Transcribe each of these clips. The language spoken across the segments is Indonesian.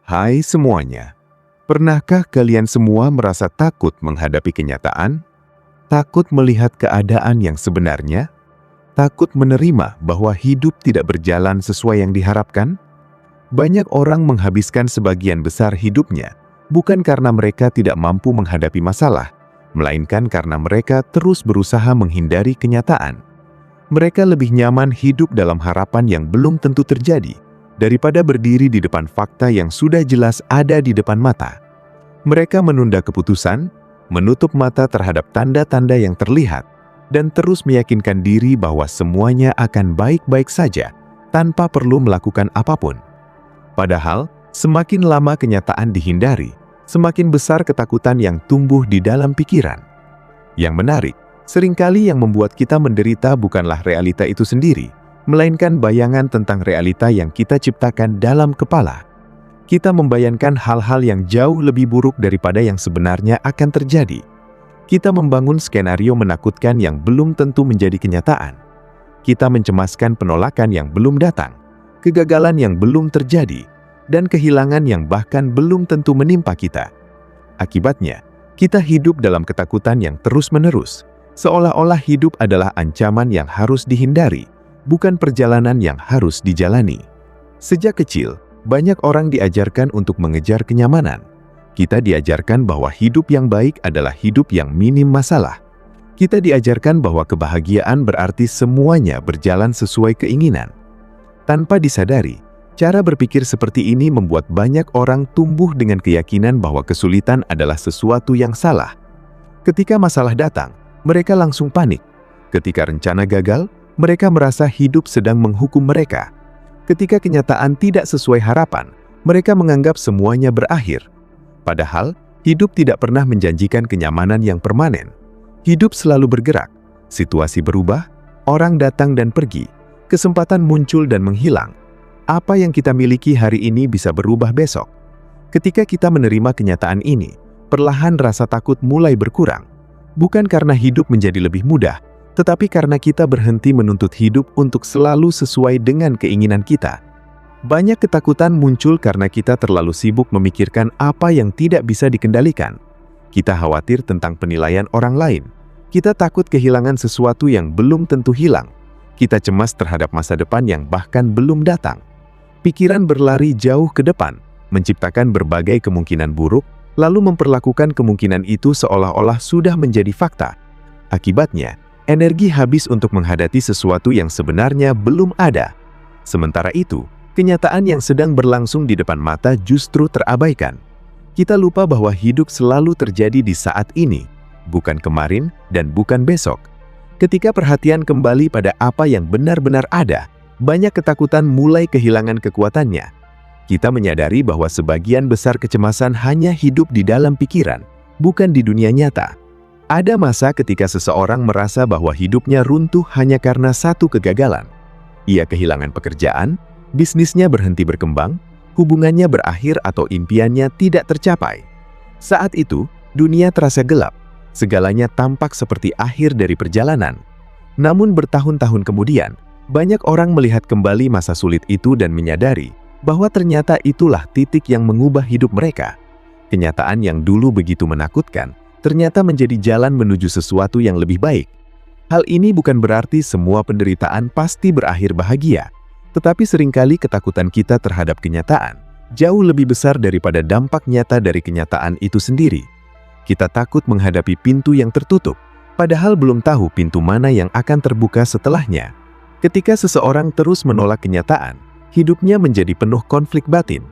Hai semuanya, pernahkah kalian semua merasa takut menghadapi kenyataan? Takut melihat keadaan yang sebenarnya? Takut menerima bahwa hidup tidak berjalan sesuai yang diharapkan? Banyak orang menghabiskan sebagian besar hidupnya bukan karena mereka tidak mampu menghadapi masalah, melainkan karena mereka terus berusaha menghindari kenyataan. Mereka lebih nyaman hidup dalam harapan yang belum tentu terjadi daripada berdiri di depan fakta yang sudah jelas ada di depan mata. Mereka menunda keputusan, menutup mata terhadap tanda-tanda yang terlihat, dan terus meyakinkan diri bahwa semuanya akan baik-baik saja tanpa perlu melakukan apapun. Padahal, semakin lama kenyataan dihindari, semakin besar ketakutan yang tumbuh di dalam pikiran. Yang menarik, seringkali yang membuat kita menderita bukanlah realita itu sendiri, melainkan bayangan tentang realita yang kita ciptakan dalam kepala. Kita membayangkan hal-hal yang jauh lebih buruk daripada yang sebenarnya akan terjadi. Kita membangun skenario menakutkan yang belum tentu menjadi kenyataan. Kita mencemaskan penolakan yang belum datang, kegagalan yang belum terjadi, dan kehilangan yang bahkan belum tentu menimpa kita. Akibatnya, kita hidup dalam ketakutan yang terus-menerus, seolah-olah hidup adalah ancaman yang harus dihindari, bukan perjalanan yang harus dijalani. Sejak kecil, banyak orang diajarkan untuk mengejar kenyamanan. Kita diajarkan bahwa hidup yang baik adalah hidup yang minim masalah. Kita diajarkan bahwa kebahagiaan berarti semuanya berjalan sesuai keinginan. Tanpa disadari, cara berpikir seperti ini membuat banyak orang tumbuh dengan keyakinan bahwa kesulitan adalah sesuatu yang salah. Ketika masalah datang, mereka langsung panik. Ketika rencana gagal, mereka merasa hidup sedang menghukum mereka. Ketika kenyataan tidak sesuai harapan, mereka menganggap semuanya berakhir. Padahal, hidup tidak pernah menjanjikan kenyamanan yang permanen. Hidup selalu bergerak, situasi berubah, orang datang dan pergi, kesempatan muncul dan menghilang. Apa yang kita miliki hari ini bisa berubah besok. Ketika kita menerima kenyataan ini, perlahan rasa takut mulai berkurang. Bukan karena hidup menjadi lebih mudah, tetapi karena kita berhenti menuntut hidup untuk selalu sesuai dengan keinginan kita. Banyak ketakutan muncul karena kita terlalu sibuk memikirkan apa yang tidak bisa dikendalikan. Kita khawatir tentang penilaian orang lain. Kita takut kehilangan sesuatu yang belum tentu hilang. Kita cemas terhadap masa depan yang bahkan belum datang. Pikiran berlari jauh ke depan, menciptakan berbagai kemungkinan buruk, lalu memperlakukan kemungkinan itu seolah-olah sudah menjadi fakta. Akibatnya, energi habis untuk menghadapi sesuatu yang sebenarnya belum ada. Sementara itu, kenyataan yang sedang berlangsung di depan mata justru terabaikan. Kita lupa bahwa hidup selalu terjadi di saat ini, bukan kemarin dan bukan besok. Ketika perhatian kembali pada apa yang benar-benar ada, banyak ketakutan mulai kehilangan kekuatannya. Kita menyadari bahwa sebagian besar kecemasan hanya hidup di dalam pikiran, bukan di dunia nyata. Ada masa ketika seseorang merasa bahwa hidupnya runtuh hanya karena satu kegagalan. Ia kehilangan pekerjaan, bisnisnya berhenti berkembang, hubungannya berakhir atau impiannya tidak tercapai. Saat itu, dunia terasa gelap, segalanya tampak seperti akhir dari perjalanan. Namun bertahun-tahun kemudian, banyak orang melihat kembali masa sulit itu dan menyadari bahwa ternyata itulah titik yang mengubah hidup mereka. Kenyataan yang dulu begitu menakutkan, ternyata menjadi jalan menuju sesuatu yang lebih baik. Hal ini bukan berarti semua penderitaan pasti berakhir bahagia, tetapi seringkali ketakutan kita terhadap kenyataan jauh lebih besar daripada dampak nyata dari kenyataan itu sendiri. Kita takut menghadapi pintu yang tertutup, padahal belum tahu pintu mana yang akan terbuka setelahnya. Ketika seseorang terus menolak kenyataan, hidupnya menjadi penuh konflik batin.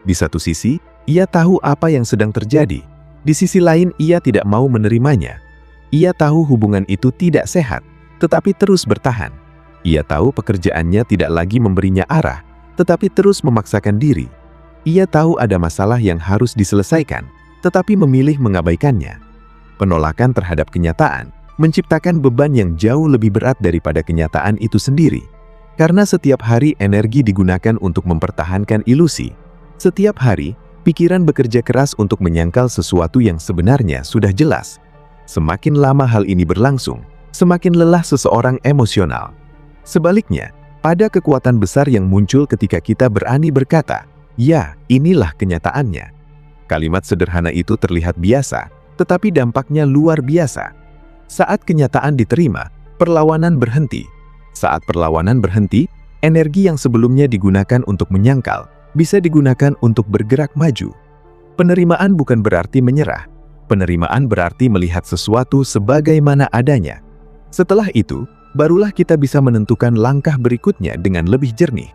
Di satu sisi, ia tahu apa yang sedang terjadi. Di sisi lain, ia tidak mau menerimanya. Ia tahu hubungan itu tidak sehat, tetapi terus bertahan. Ia tahu pekerjaannya tidak lagi memberinya arah, tetapi terus memaksakan diri. Ia tahu ada masalah yang harus diselesaikan, tetapi memilih mengabaikannya. Penolakan terhadap kenyataan menciptakan beban yang jauh lebih berat daripada kenyataan itu sendiri. Karena setiap hari energi digunakan untuk mempertahankan ilusi. Setiap hari, pikiran bekerja keras untuk menyangkal sesuatu yang sebenarnya sudah jelas. Semakin lama hal ini berlangsung, semakin lelah seseorang emosional. Sebaliknya, ada kekuatan besar yang muncul ketika kita berani berkata, Ya, inilah kenyataannya. Kalimat sederhana itu terlihat biasa, tetapi dampaknya luar biasa. Saat kenyataan diterima, perlawanan berhenti. Saat perlawanan berhenti, energi yang sebelumnya digunakan untuk menyangkal bisa digunakan untuk bergerak maju. Penerimaan bukan berarti menyerah. Penerimaan berarti melihat sesuatu sebagaimana adanya. Setelah itu, barulah kita bisa menentukan langkah berikutnya dengan lebih jernih.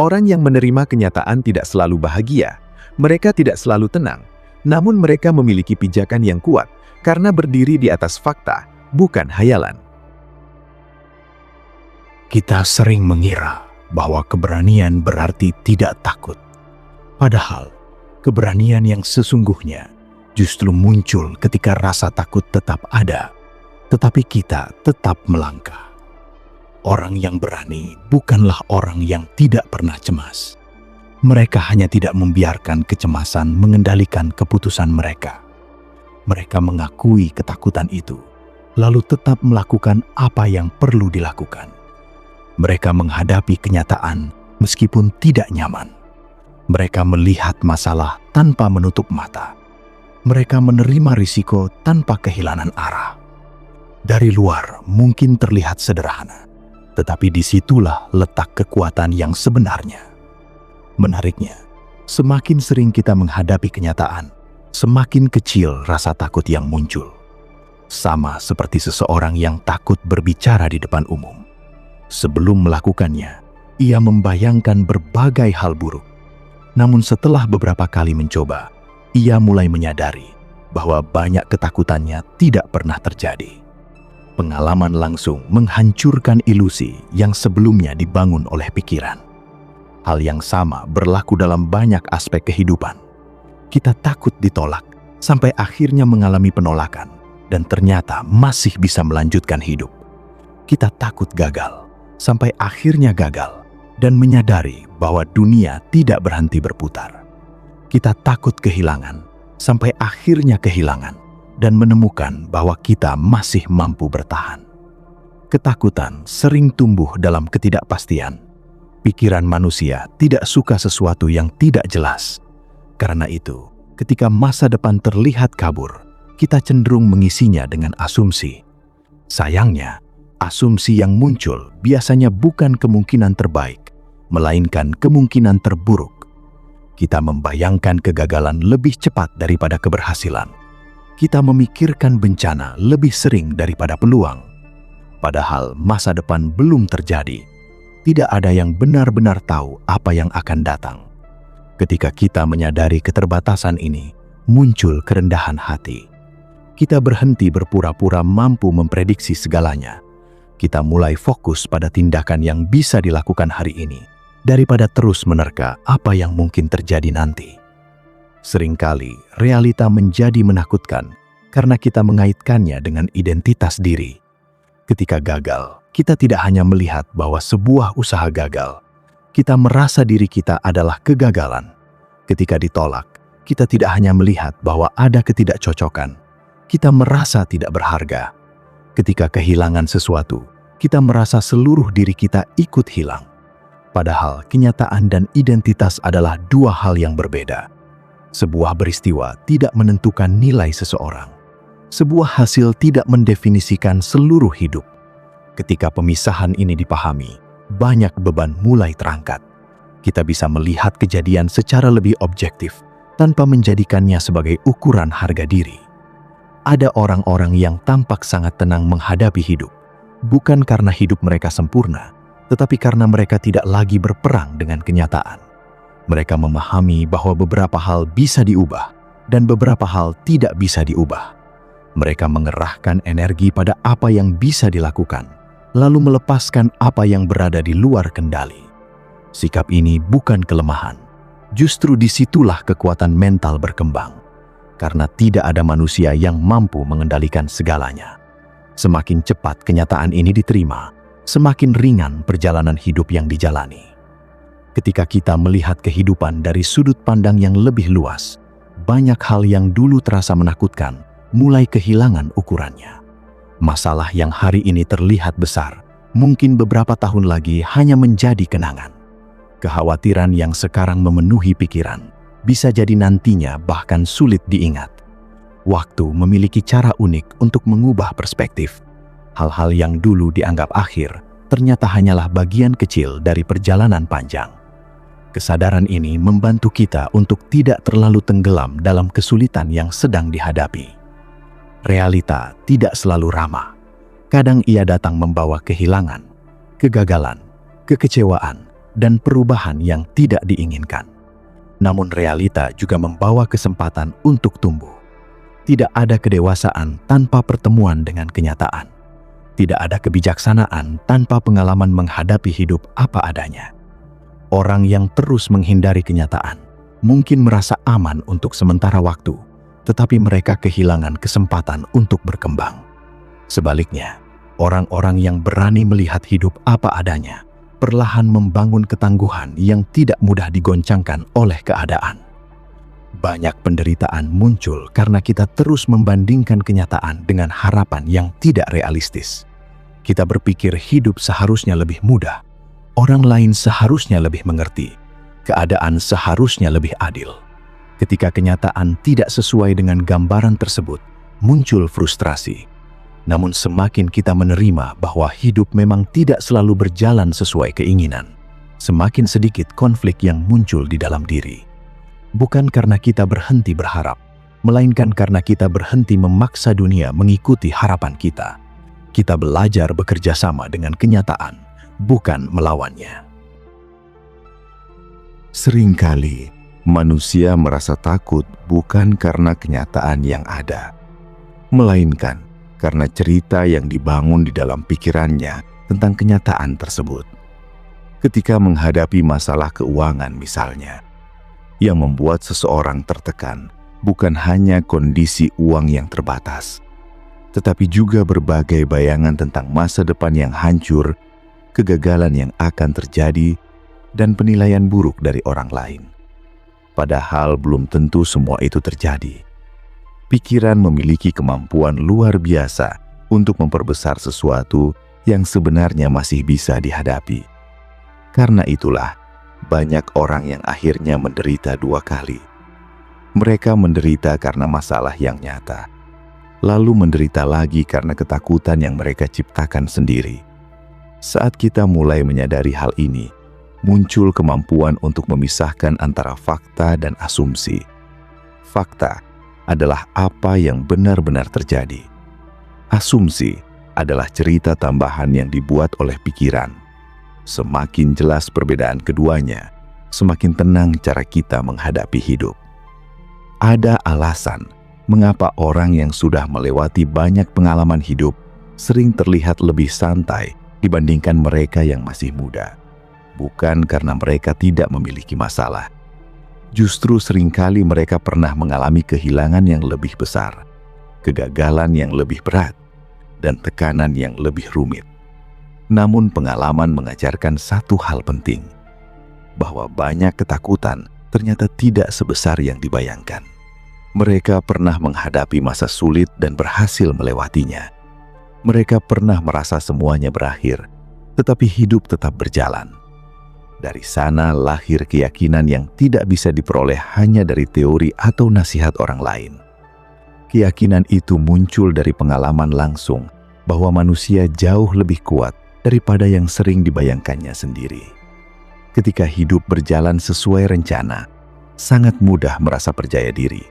Orang yang menerima kenyataan tidak selalu bahagia. Mereka tidak selalu tenang. Namun mereka memiliki pijakan yang kuat karena berdiri di atas fakta, bukan hayalan. Kita sering mengira bahwa keberanian berarti tidak takut. Padahal, keberanian yang sesungguhnya justru muncul ketika rasa takut tetap ada, tetapi kita tetap melangkah. Orang yang berani bukanlah orang yang tidak pernah cemas. Mereka hanya tidak membiarkan kecemasan mengendalikan keputusan mereka. Mereka mengakui ketakutan itu, lalu tetap melakukan apa yang perlu dilakukan. Mereka menghadapi kenyataan meskipun tidak nyaman. Mereka melihat masalah tanpa menutup mata. Mereka menerima risiko tanpa kehilangan arah. Dari luar mungkin terlihat sederhana, tetapi disitulah letak kekuatan yang sebenarnya. Menariknya, semakin sering kita menghadapi kenyataan, semakin kecil rasa takut yang muncul. Sama seperti seseorang yang takut berbicara di depan umum. Sebelum melakukannya, ia membayangkan berbagai hal buruk. Namun setelah beberapa kali mencoba, ia mulai menyadari bahwa banyak ketakutannya tidak pernah terjadi. Pengalaman langsung menghancurkan ilusi yang sebelumnya dibangun oleh pikiran. Hal yang sama berlaku dalam banyak aspek kehidupan. Kita takut ditolak sampai akhirnya mengalami penolakan dan ternyata masih bisa melanjutkan hidup. Kita takut gagal sampai akhirnya gagal dan menyadari bahwa dunia tidak berhenti berputar. Kita takut kehilangan sampai akhirnya kehilangan dan menemukan bahwa kita masih mampu bertahan. Ketakutan sering tumbuh dalam ketidakpastian. Pikiran manusia tidak suka sesuatu yang tidak jelas. Karena itu, ketika masa depan terlihat kabur, kita cenderung mengisinya dengan asumsi. Sayangnya, asumsi yang muncul biasanya bukan kemungkinan terbaik, melainkan kemungkinan terburuk. Kita membayangkan kegagalan lebih cepat daripada keberhasilan. Kita memikirkan bencana lebih sering daripada peluang. Padahal masa depan belum terjadi. Tidak ada yang benar-benar tahu apa yang akan datang. Ketika kita menyadari keterbatasan ini, muncul kerendahan hati. Kita berhenti berpura-pura mampu memprediksi segalanya. Kita mulai fokus pada tindakan yang bisa dilakukan hari ini, daripada terus menerka apa yang mungkin terjadi nanti. Seringkali realita menjadi menakutkan karena kita mengaitkannya dengan identitas diri. Ketika gagal, kita tidak hanya melihat bahwa sebuah usaha gagal, kita merasa diri kita adalah kegagalan. Ketika ditolak, kita tidak hanya melihat bahwa ada ketidakcocokan, kita merasa tidak berharga. Ketika kehilangan sesuatu, kita merasa seluruh diri kita ikut hilang. Padahal kenyataan dan identitas adalah dua hal yang berbeda. Sebuah peristiwa tidak menentukan nilai seseorang. Sebuah hasil tidak mendefinisikan seluruh hidup. Ketika pemisahan ini dipahami, banyak beban mulai terangkat. Kita bisa melihat kejadian secara lebih objektif tanpa menjadikannya sebagai ukuran harga diri. Ada orang-orang yang tampak sangat tenang menghadapi hidup, bukan karena hidup mereka sempurna, tetapi karena mereka tidak lagi berperang dengan kenyataan. Mereka memahami bahwa beberapa hal bisa diubah dan beberapa hal tidak bisa diubah. Mereka mengerahkan energi pada apa yang bisa dilakukan, lalu melepaskan apa yang berada di luar kendali. Sikap ini bukan kelemahan. Justru disitulah kekuatan mental berkembang. Karena tidak ada manusia yang mampu mengendalikan segalanya. Semakin cepat kenyataan ini diterima, semakin ringan perjalanan hidup yang dijalani. Ketika kita melihat kehidupan dari sudut pandang yang lebih luas, banyak hal yang dulu terasa menakutkan mulai kehilangan ukurannya. Masalah yang hari ini terlihat besar, mungkin beberapa tahun lagi hanya menjadi kenangan. Kekhawatiran yang sekarang memenuhi pikiran bisa jadi nantinya bahkan sulit diingat. Waktu memiliki cara unik untuk mengubah perspektif. Hal-hal yang dulu dianggap akhir ternyata hanyalah bagian kecil dari perjalanan panjang. Kesadaran ini membantu kita untuk tidak terlalu tenggelam dalam kesulitan yang sedang dihadapi. Realita tidak selalu ramah. Kadang ia datang membawa kehilangan, kegagalan, kekecewaan, dan perubahan yang tidak diinginkan. Namun realita juga membawa kesempatan untuk tumbuh. Tidak ada kedewasaan tanpa pertemuan dengan kenyataan. Tidak ada kebijaksanaan tanpa pengalaman menghadapi hidup apa adanya. Orang yang terus menghindari kenyataan mungkin merasa aman untuk sementara waktu, tetapi mereka kehilangan kesempatan untuk berkembang. Sebaliknya, orang-orang yang berani melihat hidup apa adanya perlahan membangun ketangguhan yang tidak mudah digoncangkan oleh keadaan. Banyak penderitaan muncul karena kita terus membandingkan kenyataan dengan harapan yang tidak realistis. Kita berpikir hidup seharusnya lebih mudah, orang lain seharusnya lebih mengerti, keadaan seharusnya lebih adil. Ketika kenyataan tidak sesuai dengan gambaran tersebut, muncul frustrasi. Namun semakin kita menerima bahwa hidup memang tidak selalu berjalan sesuai keinginan, semakin sedikit konflik yang muncul di dalam diri. Bukan karena kita berhenti berharap, melainkan karena kita berhenti memaksa dunia mengikuti harapan kita. Kita belajar bekerja sama dengan kenyataan, bukan melawannya. Seringkali manusia merasa takut bukan karena kenyataan yang ada, melainkan karena cerita yang dibangun di dalam pikirannya tentang kenyataan tersebut. Ketika menghadapi masalah keuangan misalnya, yang membuat seseorang tertekan bukan hanya kondisi uang yang terbatas, tetapi juga berbagai bayangan tentang masa depan yang hancur, kegagalan yang akan terjadi, dan penilaian buruk dari orang lain. Padahal belum tentu semua itu terjadi. Pikiran memiliki kemampuan luar biasa untuk memperbesar sesuatu yang sebenarnya masih bisa dihadapi. Karena itulah, banyak orang yang akhirnya menderita dua kali. Mereka menderita karena masalah yang nyata, lalu menderita lagi karena ketakutan yang mereka ciptakan sendiri. Saat kita mulai menyadari hal ini, muncul kemampuan untuk memisahkan antara fakta dan asumsi. Fakta adalah apa yang benar-benar terjadi. Asumsi adalah cerita tambahan yang dibuat oleh pikiran. Semakin jelas perbedaan keduanya, semakin tenang cara kita menghadapi hidup. Ada alasan mengapa orang yang sudah melewati banyak pengalaman hidup sering terlihat lebih santai dibandingkan mereka yang masih muda. Bukan karena mereka tidak memiliki masalah. Justru seringkali mereka pernah mengalami kehilangan yang lebih besar, kegagalan yang lebih berat, dan tekanan yang lebih rumit. Namun pengalaman mengajarkan satu hal penting, bahwa banyak ketakutan ternyata tidak sebesar yang dibayangkan. Mereka pernah menghadapi masa sulit dan berhasil melewatinya. Mereka pernah merasa semuanya berakhir, tetapi hidup tetap berjalan. Dari sana lahir keyakinan yang tidak bisa diperoleh hanya dari teori atau nasihat orang lain. Keyakinan itu muncul dari pengalaman langsung bahwa manusia jauh lebih kuat daripada yang sering dibayangkannya sendiri. Ketika hidup berjalan sesuai rencana, sangat mudah merasa percaya diri,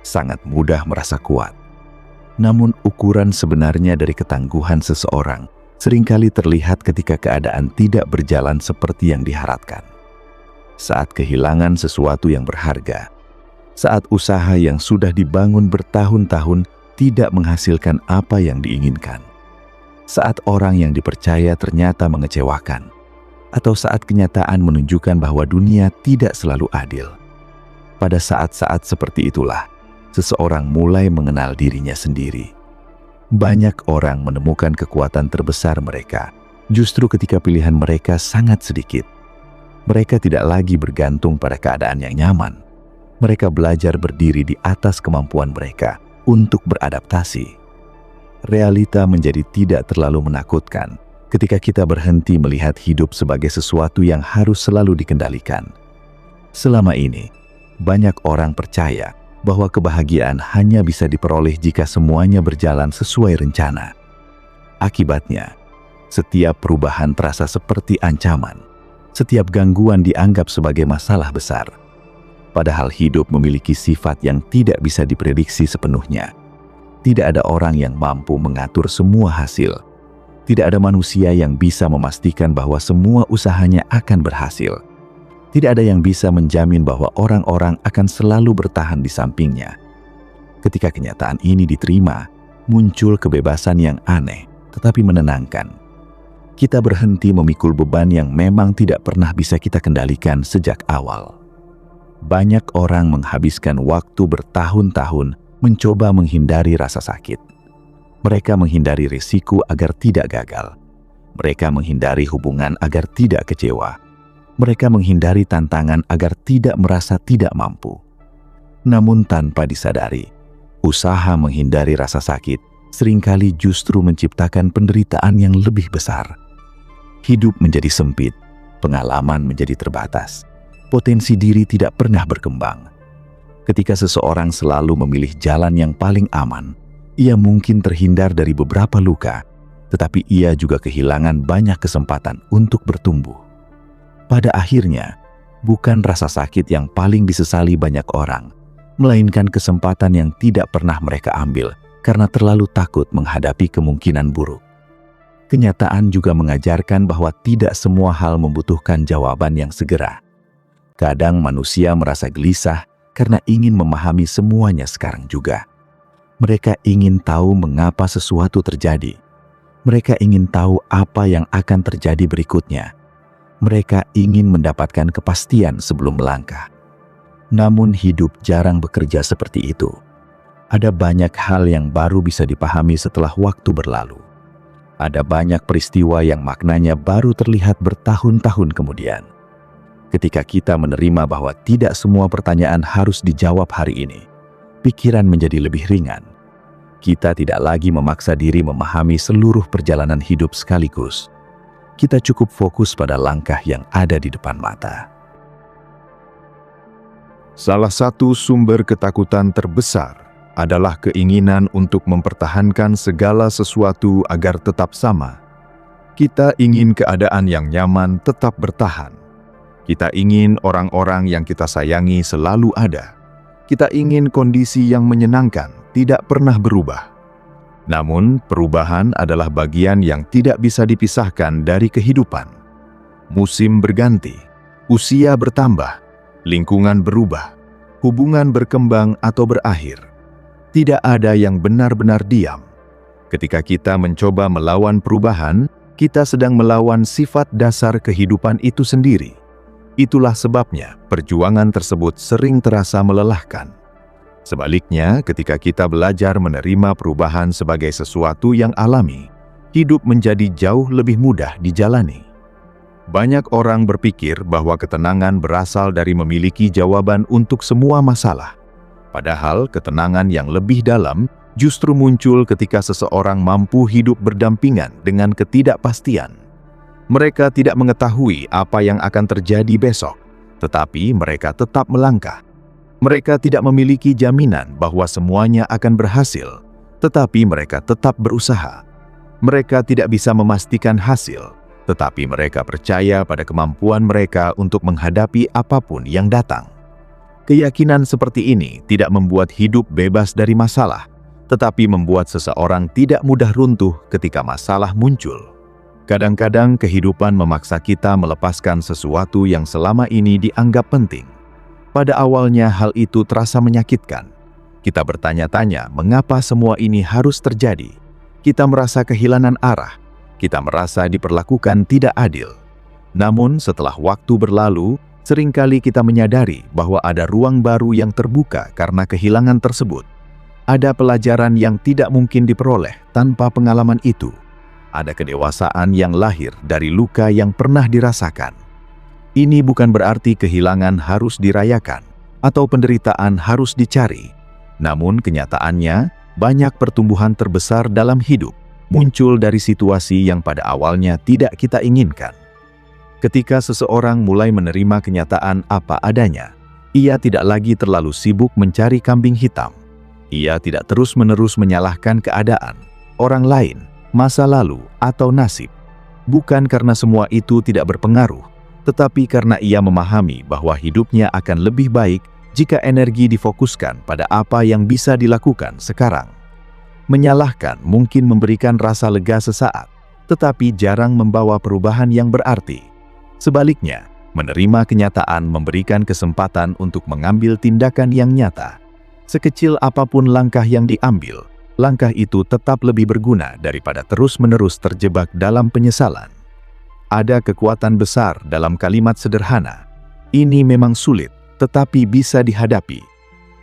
sangat mudah merasa kuat. Namun ukuran sebenarnya dari ketangguhan seseorang seringkali terlihat ketika keadaan tidak berjalan seperti yang diharapkan. Saat kehilangan sesuatu yang berharga, saat usaha yang sudah dibangun bertahun-tahun tidak menghasilkan apa yang diinginkan, saat orang yang dipercaya ternyata mengecewakan, atau saat kenyataan menunjukkan bahwa dunia tidak selalu adil. Pada saat-saat seperti itulah, seseorang mulai mengenal dirinya sendiri. Banyak orang menemukan kekuatan terbesar mereka justru ketika pilihan mereka sangat sedikit. Mereka tidak lagi bergantung pada keadaan yang nyaman. Mereka belajar berdiri di atas kemampuan mereka untuk beradaptasi. Realita menjadi tidak terlalu menakutkan Ketika kita berhenti melihat hidup sebagai sesuatu yang harus selalu dikendalikan. Selama ini, banyak orang percaya bahwa kebahagiaan hanya bisa diperoleh jika semuanya berjalan sesuai rencana. Akibatnya, setiap perubahan terasa seperti ancaman. Setiap gangguan dianggap sebagai masalah besar. Padahal hidup memiliki sifat yang tidak bisa diprediksi sepenuhnya. Tidak ada orang yang mampu mengatur semua hasil. Tidak ada manusia yang bisa memastikan bahwa semua usahanya akan berhasil. Tidak ada yang bisa menjamin bahwa orang-orang akan selalu bertahan di sampingnya. Ketika kenyataan ini diterima, muncul kebebasan yang aneh, tetapi menenangkan. Kita berhenti memikul beban yang memang tidak pernah bisa kita kendalikan sejak awal. Banyak orang menghabiskan waktu bertahun-tahun mencoba menghindari rasa sakit. Mereka menghindari risiko agar tidak gagal. Mereka menghindari hubungan agar tidak kecewa. Mereka menghindari tantangan agar tidak merasa tidak mampu. Namun tanpa disadari, usaha menghindari rasa sakit seringkali justru menciptakan penderitaan yang lebih besar. Hidup menjadi sempit, pengalaman menjadi terbatas, potensi diri tidak pernah berkembang. Ketika seseorang selalu memilih jalan yang paling aman, ia mungkin terhindar dari beberapa luka, tetapi ia juga kehilangan banyak kesempatan untuk bertumbuh. Pada akhirnya, bukan rasa sakit yang paling disesali banyak orang, melainkan kesempatan yang tidak pernah mereka ambil karena terlalu takut menghadapi kemungkinan buruk. Kenyataan juga mengajarkan bahwa tidak semua hal membutuhkan jawaban yang segera. Kadang manusia merasa gelisah karena ingin memahami semuanya sekarang juga. Mereka ingin tahu mengapa sesuatu terjadi. Mereka ingin tahu apa yang akan terjadi berikutnya. Mereka ingin mendapatkan kepastian sebelum melangkah. Namun hidup jarang bekerja seperti itu. Ada banyak hal yang baru bisa dipahami setelah waktu berlalu. Ada banyak peristiwa yang maknanya baru terlihat bertahun-tahun kemudian. Ketika kita menerima bahwa tidak semua pertanyaan harus dijawab hari ini, pikiran menjadi lebih ringan. Kita tidak lagi memaksa diri memahami seluruh perjalanan hidup sekaligus. Kita cukup fokus pada langkah yang ada di depan mata. Salah satu sumber ketakutan terbesar adalah keinginan untuk mempertahankan segala sesuatu agar tetap sama. Kita ingin keadaan yang nyaman tetap bertahan. Kita ingin orang-orang yang kita sayangi selalu ada. Kita ingin kondisi yang menyenangkan tidak pernah berubah. Namun, perubahan adalah bagian yang tidak bisa dipisahkan dari kehidupan. Musim berganti, usia bertambah, lingkungan berubah, hubungan berkembang atau berakhir. Tidak ada yang benar-benar diam. Ketika kita mencoba melawan perubahan, kita sedang melawan sifat dasar kehidupan itu sendiri. Itulah sebabnya perjuangan tersebut sering terasa melelahkan. Sebaliknya, ketika kita belajar menerima perubahan sebagai sesuatu yang alami, hidup menjadi jauh lebih mudah dijalani. Banyak orang berpikir bahwa ketenangan berasal dari memiliki jawaban untuk semua masalah. Padahal ketenangan yang lebih dalam justru muncul ketika seseorang mampu hidup berdampingan dengan ketidakpastian. Mereka tidak mengetahui apa yang akan terjadi besok, tetapi mereka tetap melangkah. Mereka tidak memiliki jaminan bahwa semuanya akan berhasil, tetapi mereka tetap berusaha. Mereka tidak bisa memastikan hasil, tetapi mereka percaya pada kemampuan mereka untuk menghadapi apapun yang datang. Keyakinan seperti ini tidak membuat hidup bebas dari masalah, tetapi membuat seseorang tidak mudah runtuh ketika masalah muncul. Kadang-kadang kehidupan memaksa kita melepaskan sesuatu yang selama ini dianggap penting. Pada awalnya hal itu terasa menyakitkan. Kita bertanya-tanya mengapa semua ini harus terjadi. Kita merasa kehilangan arah. Kita merasa diperlakukan tidak adil. Namun setelah waktu berlalu, seringkali kita menyadari bahwa ada ruang baru yang terbuka karena kehilangan tersebut. Ada pelajaran yang tidak mungkin diperoleh tanpa pengalaman itu. Ada kedewasaan yang lahir dari luka yang pernah dirasakan. Ini bukan berarti kehilangan harus dirayakan atau penderitaan harus dicari. Namun kenyataannya, banyak pertumbuhan terbesar dalam hidup muncul dari situasi yang pada awalnya tidak kita inginkan. Ketika seseorang mulai menerima kenyataan apa adanya, ia tidak lagi terlalu sibuk mencari kambing hitam. Ia tidak terus-menerus menyalahkan keadaan, orang lain, masa lalu, atau nasib. Bukan karena semua itu tidak berpengaruh, tetapi karena ia memahami bahwa hidupnya akan lebih baik jika energi difokuskan pada apa yang bisa dilakukan sekarang. Menyalahkan mungkin memberikan rasa lega sesaat, tetapi jarang membawa perubahan yang berarti. Sebaliknya, menerima kenyataan memberikan kesempatan untuk mengambil tindakan yang nyata. Sekecil apapun langkah yang diambil, langkah itu tetap lebih berguna daripada terus-menerus terjebak dalam penyesalan. Ada kekuatan besar dalam kalimat sederhana. Ini memang sulit, tetapi bisa dihadapi.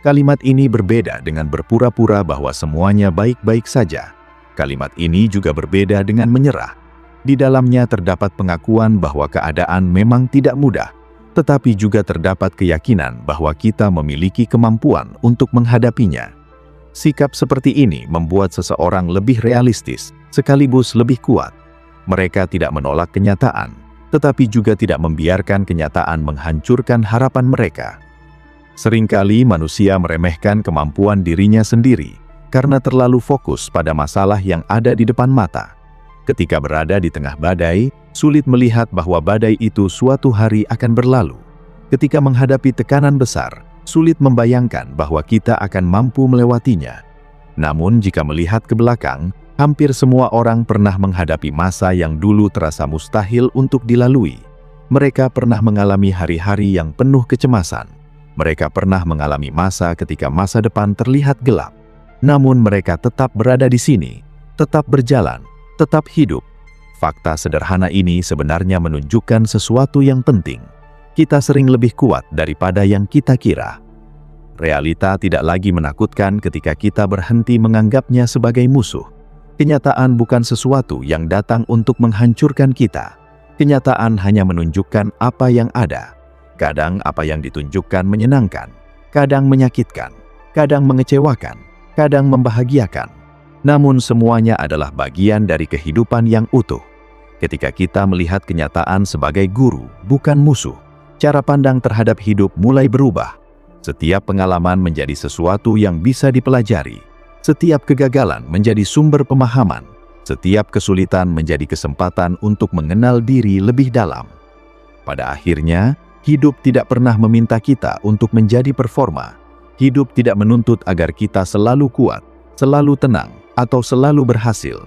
Kalimat ini berbeda dengan berpura-pura bahwa semuanya baik-baik saja. Kalimat ini juga berbeda dengan menyerah. Di dalamnya terdapat pengakuan bahwa keadaan memang tidak mudah, tetapi juga terdapat keyakinan bahwa kita memiliki kemampuan untuk menghadapinya. Sikap seperti ini membuat seseorang lebih realistis, sekaligus lebih kuat. Mereka tidak menolak kenyataan, tetapi juga tidak membiarkan kenyataan menghancurkan harapan mereka. Seringkali manusia meremehkan kemampuan dirinya sendiri karena terlalu fokus pada masalah yang ada di depan mata. Ketika berada di tengah badai, sulit melihat bahwa badai itu suatu hari akan berlalu. Ketika menghadapi tekanan besar, sulit membayangkan bahwa kita akan mampu melewatinya. Namun jika melihat ke belakang, hampir semua orang pernah menghadapi masa yang dulu terasa mustahil untuk dilalui. Mereka pernah mengalami hari-hari yang penuh kecemasan. Mereka pernah mengalami masa ketika masa depan terlihat gelap. Namun mereka tetap berada di sini, tetap berjalan, tetap hidup. Fakta sederhana ini sebenarnya menunjukkan sesuatu yang penting. Kita sering lebih kuat daripada yang kita kira. Realita tidak lagi menakutkan ketika kita berhenti menganggapnya sebagai musuh. Kenyataan bukan sesuatu yang datang untuk menghancurkan kita. Kenyataan hanya menunjukkan apa yang ada. Kadang apa yang ditunjukkan menyenangkan, kadang menyakitkan, kadang mengecewakan, kadang membahagiakan. Namun semuanya adalah bagian dari kehidupan yang utuh. Ketika kita melihat kenyataan sebagai guru, bukan musuh, cara pandang terhadap hidup mulai berubah. Setiap pengalaman menjadi sesuatu yang bisa dipelajari. Setiap kegagalan menjadi sumber pemahaman. Setiap kesulitan menjadi kesempatan untuk mengenal diri lebih dalam. Pada akhirnya, hidup tidak pernah meminta kita untuk menjadi performa. Hidup tidak menuntut agar kita selalu kuat, selalu tenang, atau selalu berhasil.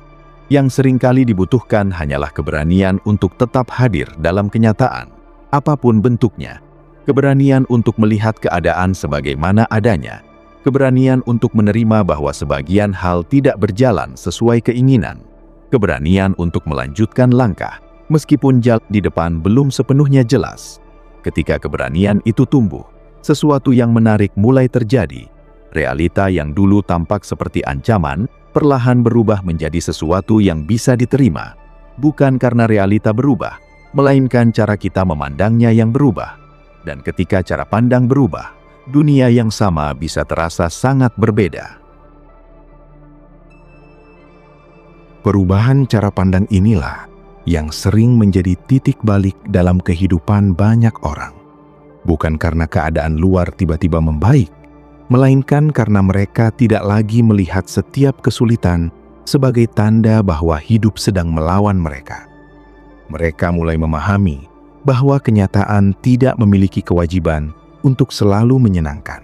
Yang seringkali dibutuhkan hanyalah keberanian untuk tetap hadir dalam kenyataan, apapun bentuknya. Keberanian untuk melihat keadaan sebagaimana adanya. Keberanian untuk menerima bahwa sebagian hal tidak berjalan sesuai keinginan. Keberanian untuk melanjutkan langkah, meskipun jalan di depan belum sepenuhnya jelas. Ketika keberanian itu tumbuh, sesuatu yang menarik mulai terjadi. Realita yang dulu tampak seperti ancaman, perlahan berubah menjadi sesuatu yang bisa diterima. Bukan karena realita berubah, melainkan cara kita memandangnya yang berubah. Dan ketika cara pandang berubah, dunia yang sama bisa terasa sangat berbeda. Perubahan cara pandang inilah yang sering menjadi titik balik dalam kehidupan banyak orang. Bukan karena keadaan luar tiba-tiba membaik, melainkan karena mereka tidak lagi melihat setiap kesulitan sebagai tanda bahwa hidup sedang melawan mereka. Mereka mulai memahami bahwa kenyataan tidak memiliki kewajiban untuk selalu menyenangkan.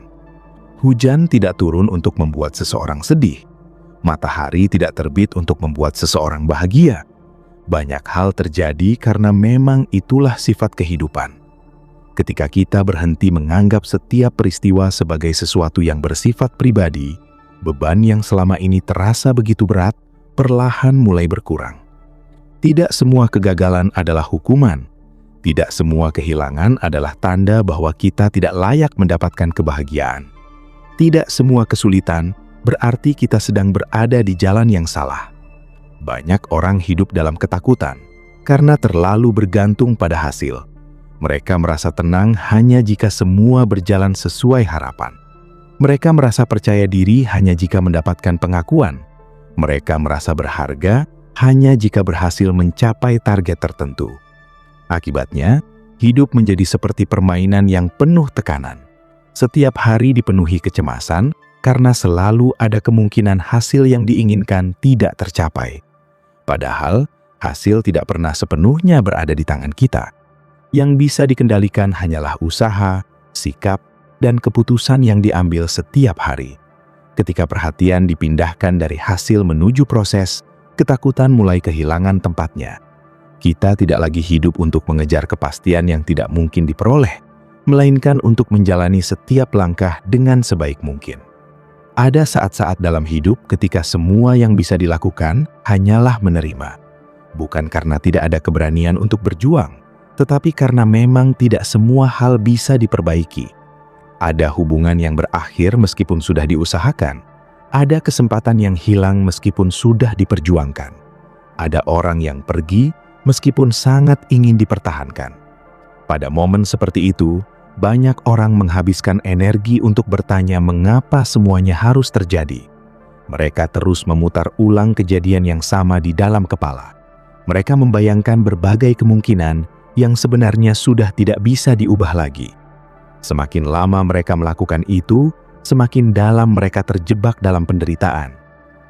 Hujan tidak turun untuk membuat seseorang sedih. Matahari tidak terbit untuk membuat seseorang bahagia. Banyak hal terjadi karena memang itulah sifat kehidupan. Ketika kita berhenti menganggap setiap peristiwa sebagai sesuatu yang bersifat pribadi, beban yang selama ini terasa begitu berat, perlahan mulai berkurang. Tidak semua kegagalan adalah hukuman. Tidak semua kehilangan adalah tanda bahwa kita tidak layak mendapatkan kebahagiaan. Tidak semua kesulitan berarti kita sedang berada di jalan yang salah. Banyak orang hidup dalam ketakutan karena terlalu bergantung pada hasil. Mereka merasa tenang hanya jika semua berjalan sesuai harapan. Mereka merasa percaya diri hanya jika mendapatkan pengakuan. Mereka merasa berharga hanya jika berhasil mencapai target tertentu. Akibatnya, hidup menjadi seperti permainan yang penuh tekanan. Setiap hari dipenuhi kecemasan karena selalu ada kemungkinan hasil yang diinginkan tidak tercapai. Padahal, hasil tidak pernah sepenuhnya berada di tangan kita. Yang bisa dikendalikan hanyalah usaha, sikap, dan keputusan yang diambil setiap hari. Ketika perhatian dipindahkan dari hasil menuju proses, ketakutan mulai kehilangan tempatnya. Kita tidak lagi hidup untuk mengejar kepastian yang tidak mungkin diperoleh, melainkan untuk menjalani setiap langkah dengan sebaik mungkin. Ada saat-saat dalam hidup ketika semua yang bisa dilakukan hanyalah menerima. Bukan karena tidak ada keberanian untuk berjuang, tetapi karena memang tidak semua hal bisa diperbaiki. Ada hubungan yang berakhir meskipun sudah diusahakan. Ada kesempatan yang hilang meskipun sudah diperjuangkan. Ada orang yang pergi meskipun sangat ingin dipertahankan. Pada momen seperti itu, banyak orang menghabiskan energi untuk bertanya mengapa semuanya harus terjadi. Mereka terus memutar ulang kejadian yang sama di dalam kepala. Mereka membayangkan berbagai kemungkinan yang sebenarnya sudah tidak bisa diubah lagi. Semakin lama mereka melakukan itu, semakin dalam mereka terjebak dalam penderitaan.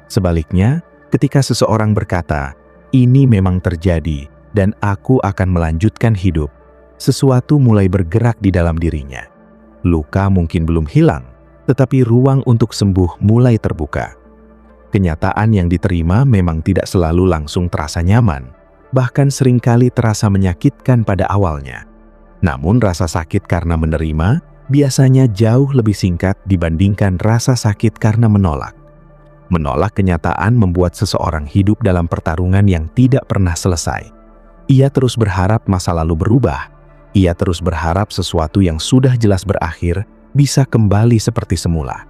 Sebaliknya, ketika seseorang berkata, "Ini memang terjadi dan aku akan melanjutkan hidup," sesuatu mulai bergerak di dalam dirinya. Luka mungkin belum hilang, tetapi ruang untuk sembuh mulai terbuka. Kenyataan yang diterima memang tidak selalu langsung terasa nyaman, bahkan seringkali terasa menyakitkan pada awalnya. Namun rasa sakit karena menerima biasanya jauh lebih singkat dibandingkan rasa sakit karena menolak. Menolak kenyataan membuat seseorang hidup dalam pertarungan yang tidak pernah selesai. Ia terus berharap masa lalu berubah. Ia terus berharap sesuatu yang sudah jelas berakhir bisa kembali seperti semula.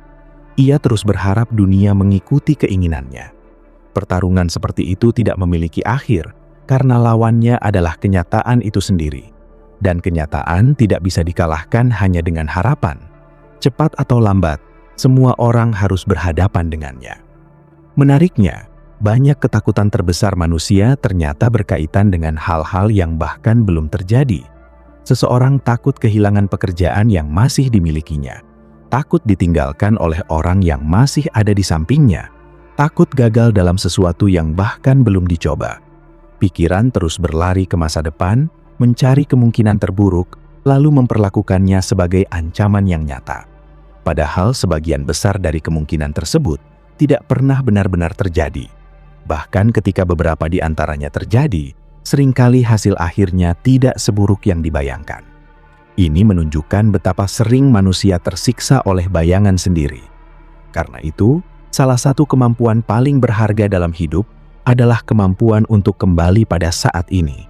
Ia terus berharap dunia mengikuti keinginannya. Pertarungan seperti itu tidak memiliki akhir karena lawannya adalah kenyataan itu sendiri. Dan kenyataan tidak bisa dikalahkan hanya dengan harapan. Cepat atau lambat, semua orang harus berhadapan dengannya. Menariknya, banyak ketakutan terbesar manusia ternyata berkaitan dengan hal-hal yang bahkan belum terjadi. Seseorang takut kehilangan pekerjaan yang masih dimilikinya, takut ditinggalkan oleh orang yang masih ada di sampingnya, takut gagal dalam sesuatu yang bahkan belum dicoba. Pikiran terus berlari ke masa depan, mencari kemungkinan terburuk, lalu memperlakukannya sebagai ancaman yang nyata. Padahal sebagian besar dari kemungkinan tersebut tidak pernah benar-benar terjadi. Bahkan ketika beberapa di antaranya terjadi, seringkali hasil akhirnya tidak seburuk yang dibayangkan. Ini menunjukkan betapa sering manusia tersiksa oleh bayangan sendiri. Karena itu, salah satu kemampuan paling berharga dalam hidup adalah kemampuan untuk kembali pada saat ini.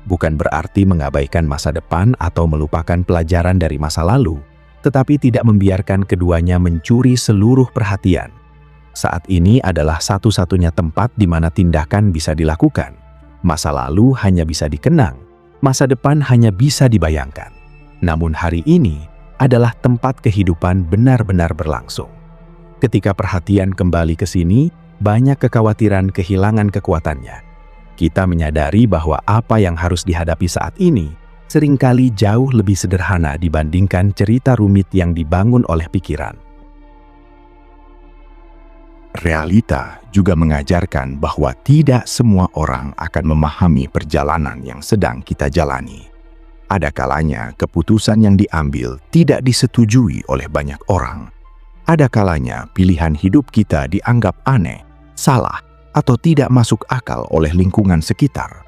Bukan berarti mengabaikan masa depan atau melupakan pelajaran dari masa lalu, tetapi tidak membiarkan keduanya mencuri seluruh perhatian. Saat ini adalah satu-satunya tempat di mana tindakan bisa dilakukan. Masa lalu hanya bisa dikenang, masa depan hanya bisa dibayangkan. Namun hari ini adalah tempat kehidupan benar-benar berlangsung. Ketika perhatian kembali ke sini, banyak kekhawatiran kehilangan kekuatannya. Kita menyadari bahwa apa yang harus dihadapi saat ini seringkali jauh lebih sederhana dibandingkan cerita rumit yang dibangun oleh pikiran. Realita juga mengajarkan bahwa tidak semua orang akan memahami perjalanan yang sedang kita jalani. Ada kalanya keputusan yang diambil tidak disetujui oleh banyak orang. Ada kalanya pilihan hidup kita dianggap aneh, salah, atau tidak masuk akal oleh lingkungan sekitar.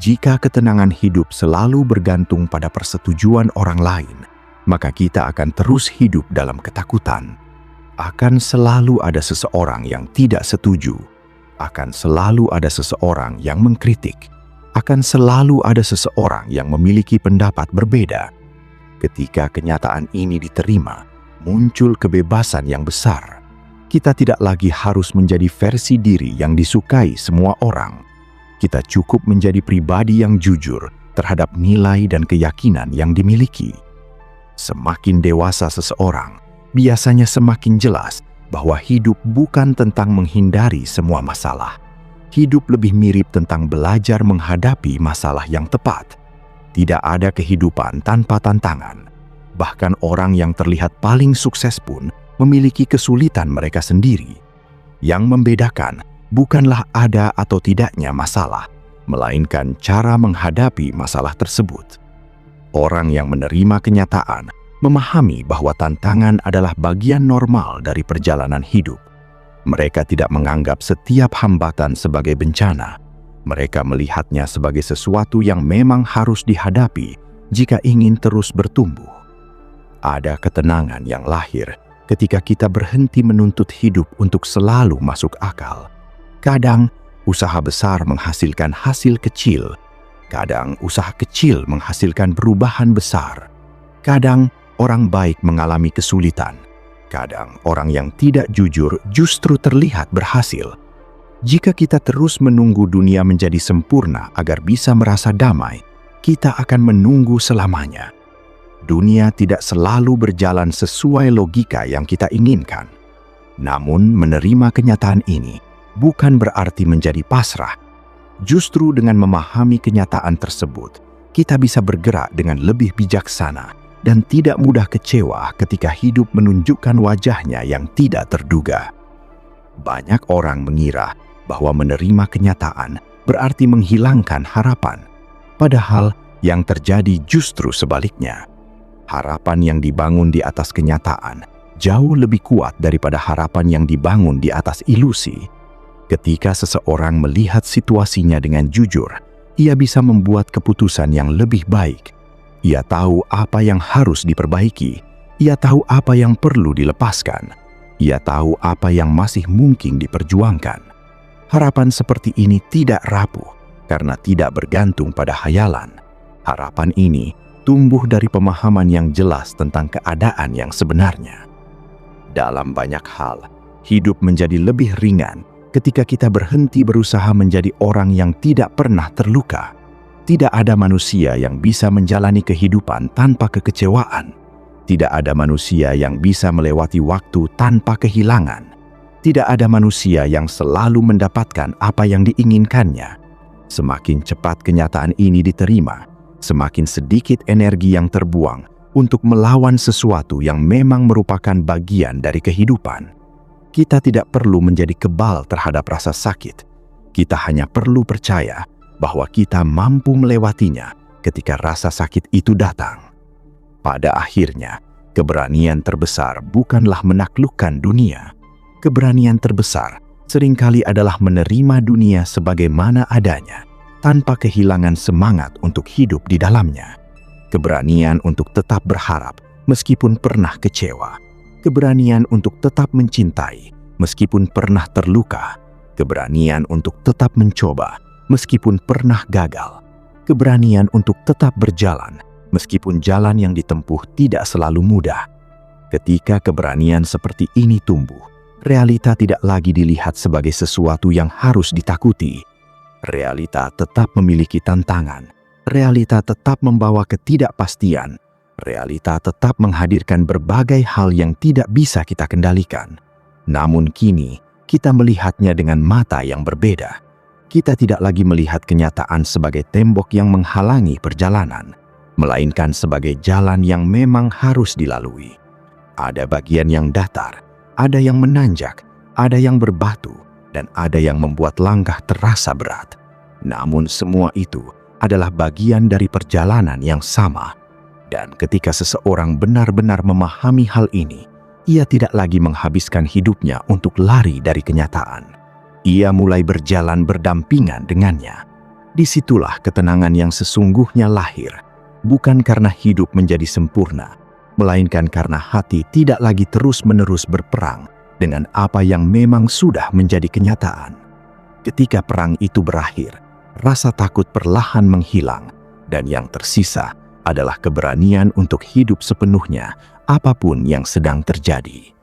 Jika ketenangan hidup selalu bergantung pada persetujuan orang lain, maka kita akan terus hidup dalam ketakutan. Akan selalu ada seseorang yang tidak setuju. Akan selalu ada seseorang yang mengkritik. Akan selalu ada seseorang yang memiliki pendapat berbeda. Ketika kenyataan ini diterima, muncul kebebasan yang besar. Kita tidak lagi harus menjadi versi diri yang disukai semua orang. Kita cukup menjadi pribadi yang jujur terhadap nilai dan keyakinan yang dimiliki. Semakin dewasa seseorang, biasanya semakin jelas bahwa hidup bukan tentang menghindari semua masalah. Hidup lebih mirip tentang belajar menghadapi masalah yang tepat. Tidak ada kehidupan tanpa tantangan. Bahkan orang yang terlihat paling sukses pun memiliki kesulitan mereka sendiri. Yang membedakan bukanlah ada atau tidaknya masalah, melainkan cara menghadapi masalah tersebut. Orang yang menerima kenyataan memahami bahwa tantangan adalah bagian normal dari perjalanan hidup. Mereka tidak menganggap setiap hambatan sebagai bencana. Mereka melihatnya sebagai sesuatu yang memang harus dihadapi jika ingin terus bertumbuh. Ada ketenangan yang lahir ketika kita berhenti menuntut hidup untuk selalu masuk akal. Kadang, usaha besar menghasilkan hasil kecil. Kadang, usaha kecil menghasilkan perubahan besar. Kadang, orang baik mengalami kesulitan. Kadang, orang yang tidak jujur justru terlihat berhasil. Jika kita terus menunggu dunia menjadi sempurna agar bisa merasa damai, kita akan menunggu selamanya. Dunia tidak selalu berjalan sesuai logika yang kita inginkan. Namun, menerima kenyataan ini bukan berarti menjadi pasrah. Justru dengan memahami kenyataan tersebut, kita bisa bergerak dengan lebih bijaksana dan tidak mudah kecewa ketika hidup menunjukkan wajahnya yang tidak terduga. Banyak orang mengira bahwa menerima kenyataan berarti menghilangkan harapan. Padahal yang terjadi justru sebaliknya. Harapan yang dibangun di atas kenyataan jauh lebih kuat daripada harapan yang dibangun di atas ilusi. Ketika seseorang melihat situasinya dengan jujur, ia bisa membuat keputusan yang lebih baik. Ia tahu apa yang harus diperbaiki. Ia tahu apa yang perlu dilepaskan. Ia tahu apa yang masih mungkin diperjuangkan. Harapan seperti ini tidak rapuh karena tidak bergantung pada khayalan. Harapan ini tumbuh dari pemahaman yang jelas tentang keadaan yang sebenarnya. Dalam banyak hal, hidup menjadi lebih ringan ketika kita berhenti berusaha menjadi orang yang tidak pernah terluka. Tidak ada manusia yang bisa menjalani kehidupan tanpa kekecewaan. Tidak ada manusia yang bisa melewati waktu tanpa kehilangan. Tidak ada manusia yang selalu mendapatkan apa yang diinginkannya. Semakin cepat kenyataan ini diterima, semakin sedikit energi yang terbuang untuk melawan sesuatu yang memang merupakan bagian dari kehidupan. Kita tidak perlu menjadi kebal terhadap rasa sakit. Kita hanya perlu percaya bahwa kita mampu melewatinya ketika rasa sakit itu datang. Pada akhirnya, keberanian terbesar bukanlah menaklukkan dunia. Keberanian terbesar seringkali adalah menerima dunia sebagaimana adanya, tanpa kehilangan semangat untuk hidup di dalamnya. Keberanian untuk tetap berharap meskipun pernah kecewa. Keberanian untuk tetap mencintai meskipun pernah terluka. Keberanian untuk tetap mencoba meskipun pernah gagal. Keberanian untuk tetap berjalan meskipun jalan yang ditempuh tidak selalu mudah. Ketika keberanian seperti ini tumbuh, realita tidak lagi dilihat sebagai sesuatu yang harus ditakuti. Realita tetap memiliki tantangan. Realita tetap membawa ketidakpastian. Realita tetap menghadirkan berbagai hal yang tidak bisa kita kendalikan. Namun kini, kita melihatnya dengan mata yang berbeda. Kita tidak lagi melihat kenyataan sebagai tembok yang menghalangi perjalanan, melainkan sebagai jalan yang memang harus dilalui. Ada bagian yang datar, ada yang menanjak, ada yang berbatu, dan ada yang membuat langkah terasa berat. Namun semua itu adalah bagian dari perjalanan yang sama. Dan ketika seseorang benar-benar memahami hal ini, ia tidak lagi menghabiskan hidupnya untuk lari dari kenyataan. Ia mulai berjalan berdampingan dengannya. Disitulah ketenangan yang sesungguhnya lahir, bukan karena hidup menjadi sempurna, melainkan karena hati tidak lagi terus-menerus berperang dengan apa yang memang sudah menjadi kenyataan. Ketika perang itu berakhir, rasa takut perlahan menghilang, dan yang tersisa adalah keberanian untuk hidup sepenuhnya apapun yang sedang terjadi.